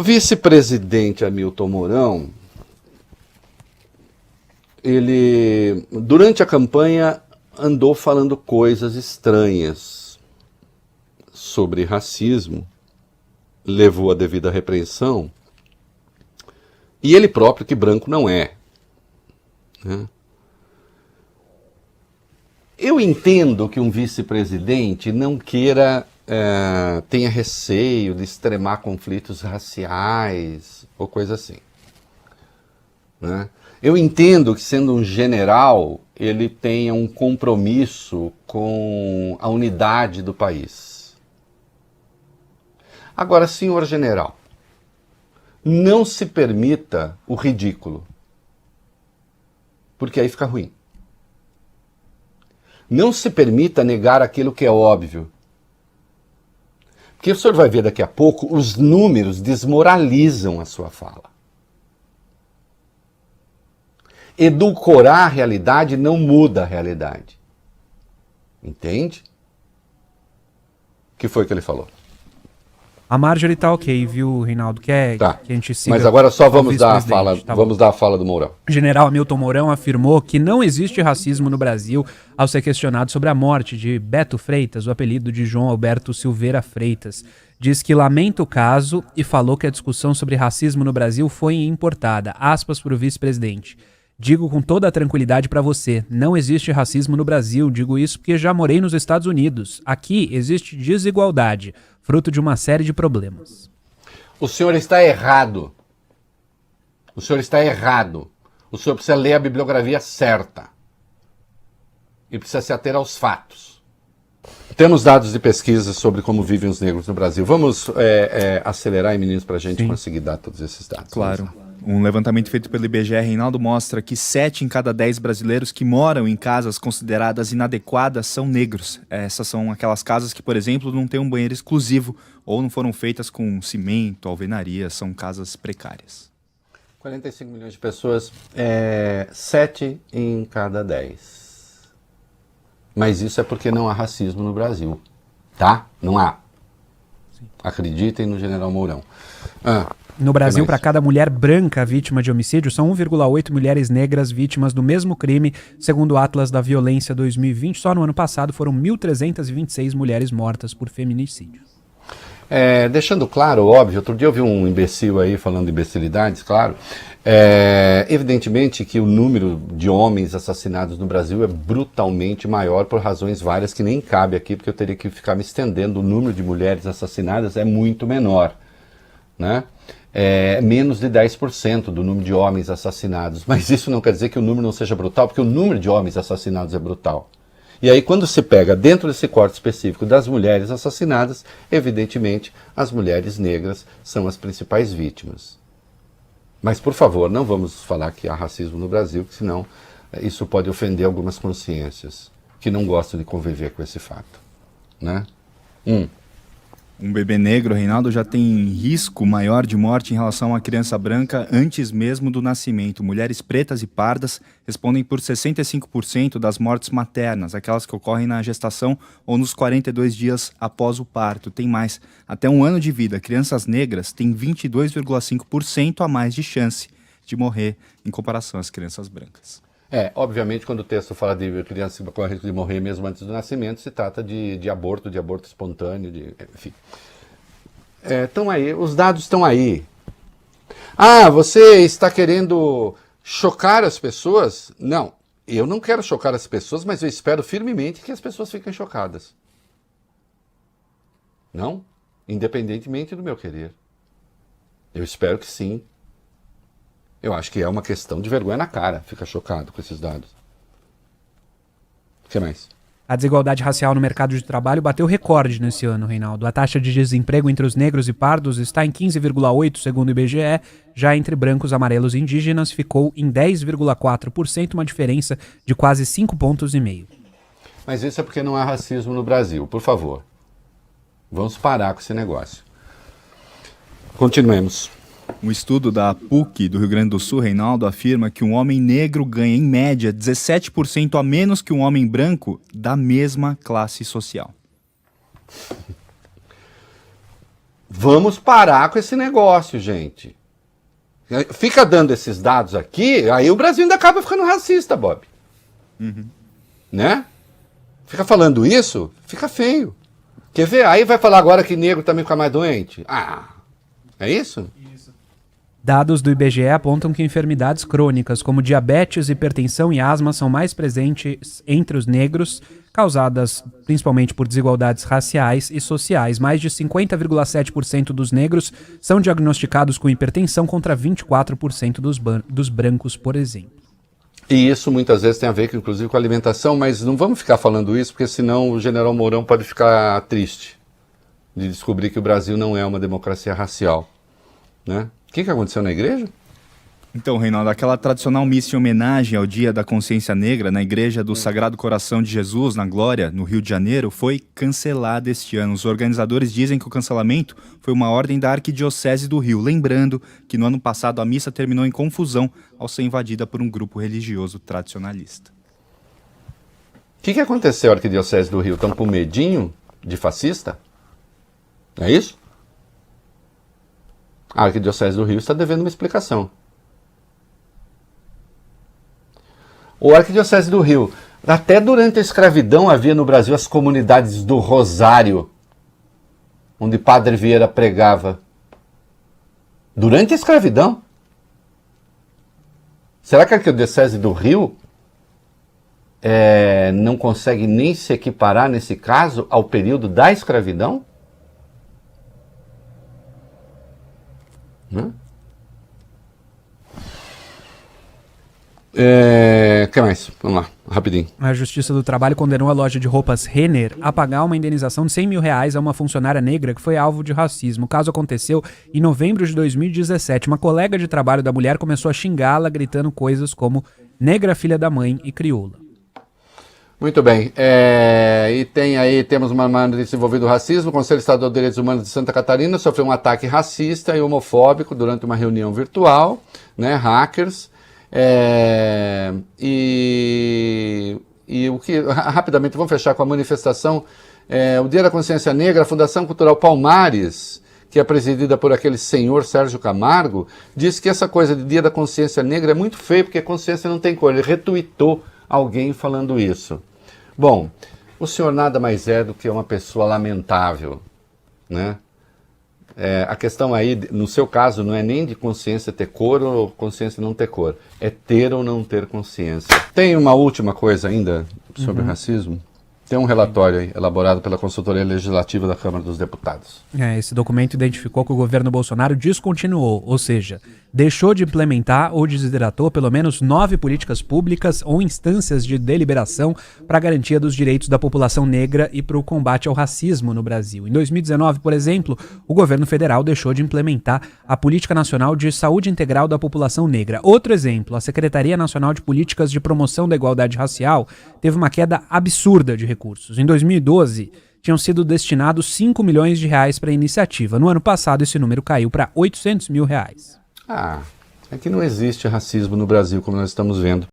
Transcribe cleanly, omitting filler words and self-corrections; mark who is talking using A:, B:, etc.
A: O vice-presidente Hamilton Mourão, ele, durante a campanha, andou falando coisas estranhas sobre racismo, levou a devida repreensão, e ele próprio que branco não é, né? Eu entendo que um vice-presidente não queira, tenha receio de extremar conflitos raciais ou coisa assim, né? Eu entendo que, sendo um general, ele tenha um compromisso com a unidade do país. Agora, senhor general, não se permita o ridículo, porque aí fica ruim. Não se permita negar aquilo que é óbvio. Porque o senhor vai ver daqui a pouco, os números desmoralizam a sua fala. Edulcorar a realidade não muda a realidade. Entende? O que foi que ele falou?
B: A Marjorie tá ok, viu, Reinaldo? Que a gente siga.
A: Mas agora só vamos dar a fala do Mourão.
B: O general Hamilton Mourão afirmou que não existe racismo no Brasil ao ser questionado sobre a morte de Beto Freitas, o apelido de João Alberto Silveira Freitas. Diz que lamenta o caso e falou que a discussão sobre racismo no Brasil foi importada. Aspas para o vice-presidente. Digo com toda a tranquilidade para você, não existe racismo no Brasil, digo isso porque já morei nos Estados Unidos. Aqui existe desigualdade, fruto de uma série de problemas.
A: O senhor está errado. O senhor está errado. O senhor precisa ler a bibliografia certa. E precisa se ater aos fatos. Temos dados de pesquisa sobre como vivem os negros no Brasil. Vamos acelerar, meninos, para a gente conseguir dar todos esses dados.
C: Claro. Um levantamento feito pelo IBGE, Reinaldo, mostra que 7 em cada 10 brasileiros que moram em casas consideradas inadequadas são negros. Essas são aquelas casas que, por exemplo, não têm um banheiro exclusivo ou não foram feitas com cimento, alvenaria, são casas precárias.
A: 45 milhões de pessoas, 7 em cada 10. Mas isso é porque não há racismo no Brasil, tá? Não há. Acreditem no general Mourão.
B: No Brasil, para cada mulher branca vítima de homicídio, são 1,8 mulheres negras vítimas do mesmo crime, segundo o Atlas da Violência 2020. Só no ano passado foram 1.326 mulheres mortas por feminicídio.
A: Deixando claro, óbvio, outro dia eu vi um imbecil aí falando de imbecilidades, claro. Evidentemente que o número de homens assassinados no Brasil é brutalmente maior por razões várias que nem cabe aqui, porque eu teria que ficar me estendendo. O número de mulheres assassinadas é muito menor, né? Menos de 10% do número de homens assassinados. Mas isso não quer dizer que o número não seja brutal, porque o número de homens assassinados é brutal. E aí, quando se pega dentro desse corte específico das mulheres assassinadas, evidentemente, as mulheres negras são as principais vítimas. Mas, por favor, não vamos falar que há racismo no Brasil, porque senão isso pode ofender algumas consciências que não gostam de conviver com esse fato, né?
C: Um bebê negro, Reinaldo, já tem risco maior de morte em relação a uma criança branca antes mesmo do nascimento. Mulheres pretas e pardas respondem por 65% das mortes maternas, aquelas que ocorrem na gestação ou nos 42 dias após o parto. Tem mais, até 1 ano de vida, crianças negras têm 22,5% a mais de chance de morrer em comparação às crianças brancas.
A: Obviamente, quando o texto fala de criança com risco de morrer mesmo antes do nascimento, se trata de aborto espontâneo, enfim. Estão aí, os dados estão aí. Você está querendo chocar as pessoas? Não, eu não quero chocar as pessoas, mas eu espero firmemente que as pessoas fiquem chocadas. Não? Independentemente do meu querer. Eu espero que sim. Eu acho que é uma questão de vergonha na cara, fica chocado com esses dados. O que mais?
B: A desigualdade racial no mercado de trabalho bateu recorde nesse ano, Reinaldo. A taxa de desemprego entre os negros e pardos está em 15,8%, segundo o IBGE. Já entre brancos, amarelos e indígenas ficou em 10,4%, uma diferença de quase 5,5 pontos.
A: Mas isso é porque não há racismo no Brasil, por favor. Vamos parar com esse negócio. Continuemos.
C: Um estudo da PUC do Rio Grande do Sul, Reinaldo, afirma que um homem negro ganha, em média, 17% a menos que um homem branco da mesma classe social.
A: Vamos parar com esse negócio, gente. Fica dando esses dados aqui, aí o Brasil ainda acaba ficando racista, Bob. Né? Fica falando isso, fica feio. Quer ver? Aí vai falar agora que negro também fica mais doente? Ah, é isso?
B: Dados do IBGE apontam que enfermidades crônicas como diabetes, hipertensão e asma são mais presentes entre os negros, causadas principalmente por desigualdades raciais e sociais. Mais de 50,7% dos negros são diagnosticados com hipertensão contra 24% dos brancos, por exemplo.
A: E isso muitas vezes tem a ver, inclusive, com a alimentação, mas não vamos ficar falando isso, porque senão o general Mourão pode ficar triste de descobrir que o Brasil não é uma democracia racial, né? O que aconteceu na igreja?
C: Então, Reinaldo, aquela tradicional missa em homenagem ao Dia da Consciência Negra na Igreja do Sagrado Coração de Jesus, na Glória, no Rio de Janeiro, foi cancelada este ano. Os organizadores dizem que o cancelamento foi uma ordem da Arquidiocese do Rio, lembrando que no ano passado a missa terminou em confusão ao ser invadida por um grupo religioso tradicionalista.
A: O que aconteceu, Arquidiocese do Rio? Estão com medinho de fascista? É isso? A Arquidiocese do Rio está devendo uma explicação. O Arquidiocese do Rio, até durante a escravidão havia no Brasil as comunidades do Rosário, onde Padre Vieira pregava. Durante a escravidão. Será que a Arquidiocese do Rio não consegue nem se equiparar, nesse caso, ao período da escravidão? Que mais? Vamos lá, rapidinho.
B: A Justiça do Trabalho condenou a loja de roupas Renner a pagar uma indenização de R$100 mil a uma funcionária negra que foi alvo de racismo. O caso aconteceu em novembro de 2017. Uma colega de trabalho da mulher começou a xingá-la, gritando coisas como negra filha da mãe e crioula.
A: Muito bem. Temos uma notícia envolvida no racismo. O Conselho Estadual de Direitos Humanos de Santa Catarina sofreu um ataque racista e homofóbico durante uma reunião virtual, né? Hackers. Rapidamente, vamos fechar com a manifestação. O Dia da Consciência Negra, a Fundação Cultural Palmares, que é presidida por aquele senhor Sérgio Camargo, disse que essa coisa de Dia da Consciência Negra é muito feio, porque a consciência não tem cor. Ele retuitou alguém falando isso. Bom, o senhor nada mais é do que uma pessoa lamentável, né? A questão aí, no seu caso, não é nem de consciência ter cor ou consciência não ter cor. É ter ou não ter consciência. Tem uma última coisa ainda sobre o racismo. Tem um relatório aí, elaborado pela Consultoria Legislativa da Câmara dos Deputados.
B: Esse documento identificou que o governo Bolsonaro descontinuou, ou seja, deixou de implementar ou desidratou pelo menos 9 políticas públicas ou instâncias de deliberação para a garantia dos direitos da população negra e para o combate ao racismo no Brasil. Em 2019, por exemplo, o governo federal deixou de implementar a Política Nacional de Saúde Integral da População Negra. Outro exemplo, a Secretaria Nacional de Políticas de Promoção da Igualdade Racial teve uma queda absurda de recursos. Em 2012, tinham sido destinados R$5 milhões para a iniciativa. No ano passado, esse número caiu para R$800 mil.
A: É que não existe racismo no Brasil, como nós estamos vendo.